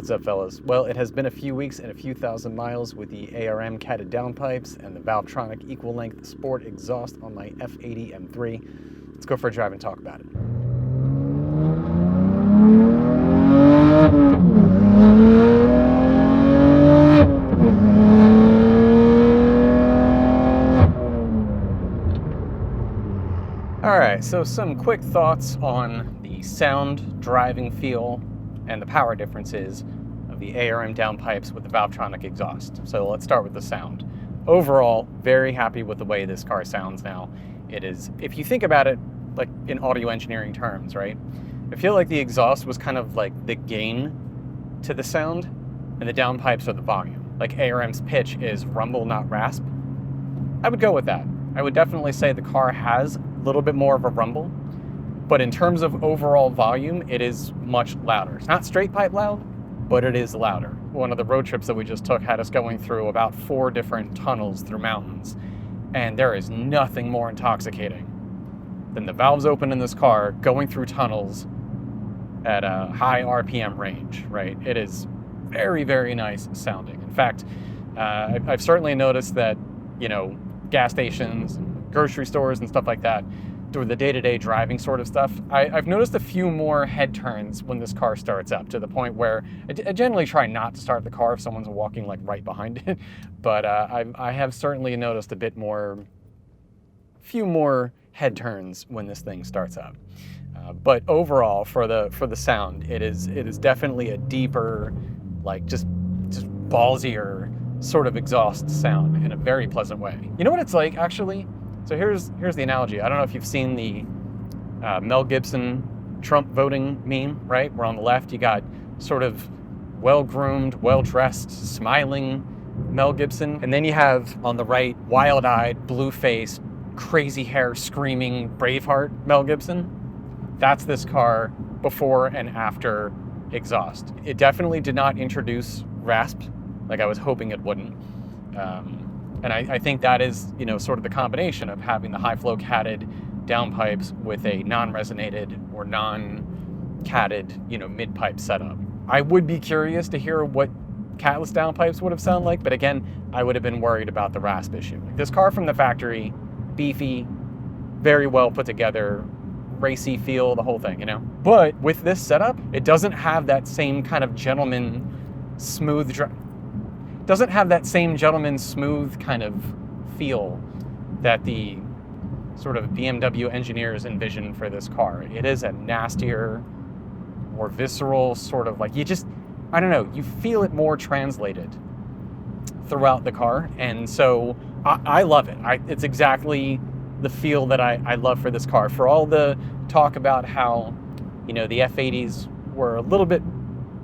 What's up, fellas? Well, it has been a few weeks and a few thousand miles with the ARM catted downpipes and the Valvetronic equal-length sport exhaust on my F80 M3. Let's go for a drive and talk about it. Alright, so some quick thoughts on the sound, driving feel, and the power differences of the ARM downpipes with the Valvetronic exhaust. So let's start with the sound. Overall, very happy with the way this car sounds now. It is, if you think about it like in audio engineering terms, right? I feel like the exhaust was kind of like the gain to the sound, and the downpipes are the volume. Like ARM's pitch is rumble, not rasp. I would go with that. I would definitely say the car has a little bit more of a rumble, but in terms of overall volume, it is much louder. It's not straight pipe loud, but it is louder. One of the road trips that we just took had us going through about 4 different tunnels through mountains, and there is nothing more intoxicating than the valves open in this car going through tunnels at a high RPM range, right? It is very, very nice sounding. In fact, I've certainly noticed that, you know, gas stations, grocery stores and stuff like that, doing the day-to-day driving sort of stuff, I've noticed a few more head turns when this car starts up, to the point where I generally try not to start the car if someone's walking like right behind it, but I have certainly noticed a few more head turns when this thing starts up. But overall, for the sound, it is definitely a deeper, like just ballsier sort of exhaust sound in a very pleasant way. You know what it's like, actually? So here's the analogy. I don't know if you've seen the Mel Gibson Trump voting meme, right? Where on the left you got sort of well-groomed, well-dressed, smiling Mel Gibson, and then you have on the right wild-eyed, blue-faced, crazy hair, screaming Braveheart Mel Gibson. That's this car before and after exhaust. It definitely did not introduce rasp like I was hoping it wouldn't. And I think that is, you know, sort of the combination of having the high flow catted downpipes with a non-resonated or non-catted, you know, mid-pipe setup. I would be curious to hear what catless downpipes would have sounded like, but again, I would have been worried about the rasp issue. This car from the factory, beefy, very well put together, racy feel, the whole thing, you know? But with this setup, it doesn't have that same kind of gentleman smooth kind of feel that the sort of BMW engineers envisioned for this car. It is a nastier, more visceral sort of like, I don't know, you feel it more translated throughout the car. And so I love it. It's exactly the feel that I love for this car. For all the talk about how, you know, the F80s were a little bit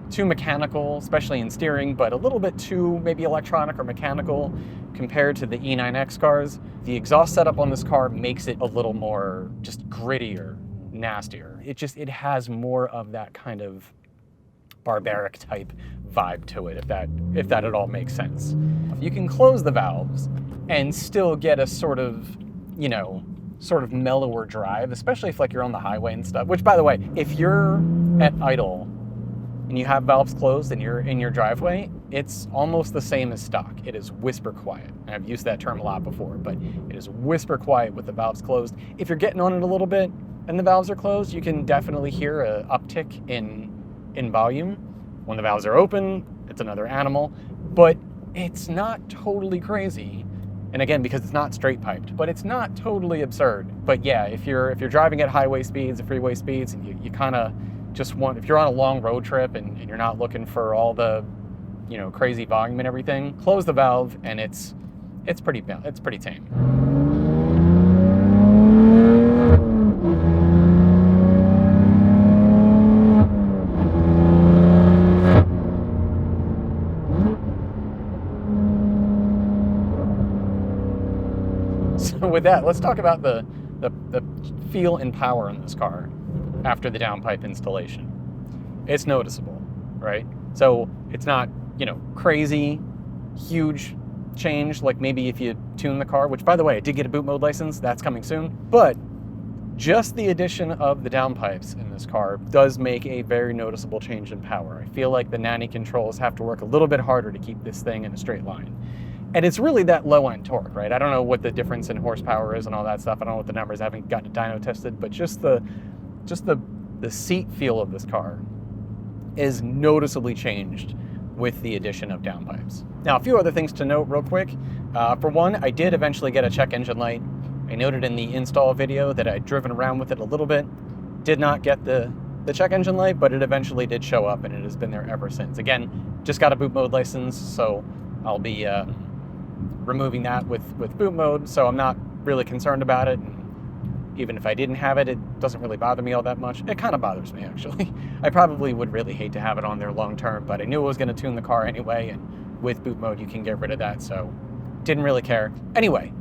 too mechanical, especially in steering, but a little bit too maybe electronic or mechanical compared to the E9X cars, the exhaust setup on this car makes it a little more just grittier, nastier. It has more of that kind of barbaric type vibe to it, if that at all makes sense. You can close the valves and still get a sort of, you know, sort of mellower drive, especially if like you're on the highway and stuff, which by the way, if you're at idle and you have valves closed and you're in your driveway, it's almost the same as stock. It is whisper quiet. And I've used that term a lot before, but it is whisper quiet with the valves closed. If you're getting on it a little bit and the valves are closed, you can definitely hear an uptick in volume. When the valves are open, it's another animal, but it's not totally crazy. And again, because it's not straight piped, but it's not totally absurd. But yeah, if you're driving at highway speeds, or freeway speeds, and you kind of just want, if you're on a long road trip and you're not looking for all the, you know, crazy volume and everything, close the valve and it's pretty tame. So with that, let's talk about the feel and power in this car after the downpipe installation. It's noticeable, right? So it's not, you know, crazy, huge change like maybe if you tune the car, which by the way, I did get a boot mode license, that's coming soon, but just the addition of the downpipes in this car does make a very noticeable change in power. I feel like the nanny controls have to work a little bit harder to keep this thing in a straight line. And it's really that low end torque, right? I don't know what the difference in horsepower is and all that stuff. I don't know what the numbers, I haven't gotten it dyno tested, but just the seat feel of this car is noticeably changed with the addition of downpipes. Now, a few other things to note real quick. For one, I did eventually get a check engine light. I noted in the install video that I'd driven around with it a little bit, did not get the check engine light, but it eventually did show up and it has been there ever since. Again, just got a boot mode license, so I'll be removing that with boot mode, so I'm not really concerned about it. And even if I didn't have it, it doesn't really bother me all that much. It kind of bothers me, actually. I probably would really hate to have it on there long term, but I knew I was going to tune the car anyway, and with boot mode you can get rid of that, so didn't really care. Anyway,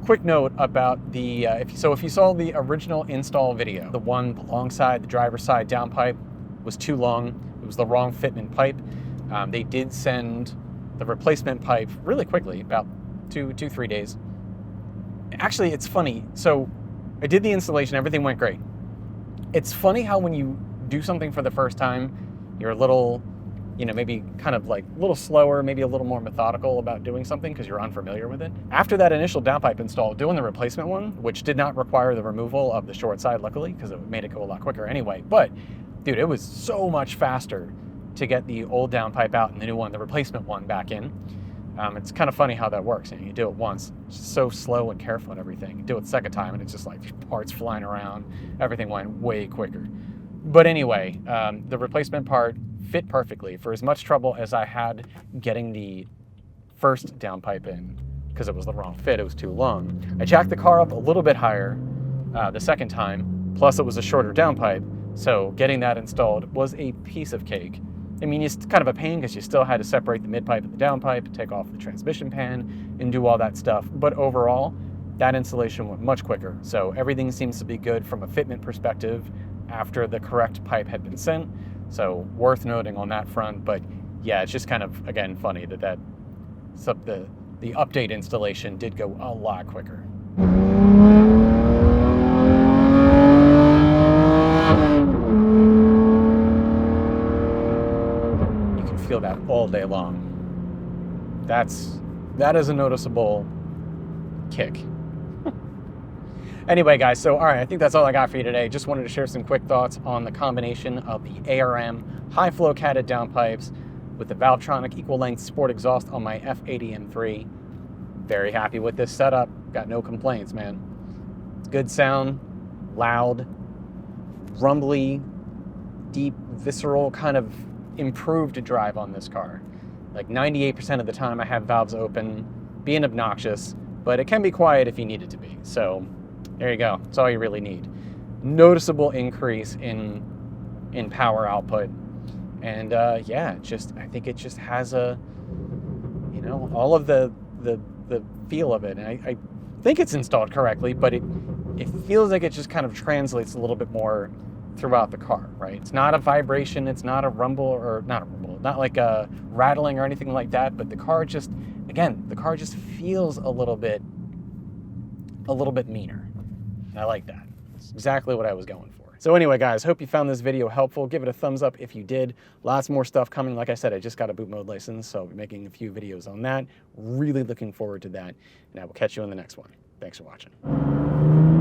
quick note about the, if you saw the original install video, the one alongside the driver's side downpipe was too long. It was the wrong fitment pipe. They did send the replacement pipe really quickly, about 3 days. Actually, it's funny. So I did the installation, everything went great. It's funny how when you do something for the first time, you're a little, maybe kind of like a little slower, maybe a little more methodical about doing something because you're unfamiliar with it. After that initial downpipe install, doing the replacement one, which did not require the removal of the short side, luckily, because it made it go a lot quicker anyway. But dude, it was so much faster to get the old downpipe out and the new one, the replacement one, back in. It's kind of funny how that works. You do it once, it's just so slow and careful and everything. You do it the second time and it's just like parts flying around. Everything went way quicker. But anyway, the replacement part fit perfectly. For as much trouble as I had getting the first downpipe in, because it was the wrong fit, it was too long, I jacked the car up a little bit higher the second time, plus it was a shorter downpipe, so getting that installed was a piece of cake. I mean, it's kind of a pain because you still had to separate the mid-pipe and the downpipe, take off the transmission pan, and do all that stuff. But overall, that installation went much quicker. So everything seems to be good from a fitment perspective after the correct pipe had been sent. So worth noting on that front. But yeah, it's just kind of, again, funny that the update installation did go a lot quicker. Feel that all day long. That is a noticeable kick. Anyway, guys, so all right, I think that's all I got for you today. Just wanted to share some quick thoughts on the combination of the ARM high flow catted downpipes with the Valvetronic equal length sport exhaust on my F80 M3. Very happy with this setup. Got no complaints, man. It's good sound, loud, rumbly, deep, visceral, kind of improved drive on this car. Like 98% of the time I have valves open, being obnoxious, but it can be quiet if you need it to be. So there you go. That's all you really need. Noticeable increase in power output. And yeah, I think it just has a, all of the feel of it. And I think it's installed correctly, but it feels like it just kind of translates a little bit more throughout the car, right? It's not a vibration, it's not a rumble, or not a rumble, not like a rattling or anything like that, but the car just feels a little bit meaner. And I like that. It's exactly what I was going for. So anyway, guys, hope you found this video helpful. Give it a thumbs up if you did. Lots more stuff coming. Like I said, I just got a boot mode license, so I'll be making a few videos on that. Really looking forward to that, and I will catch you in the next one. Thanks for watching.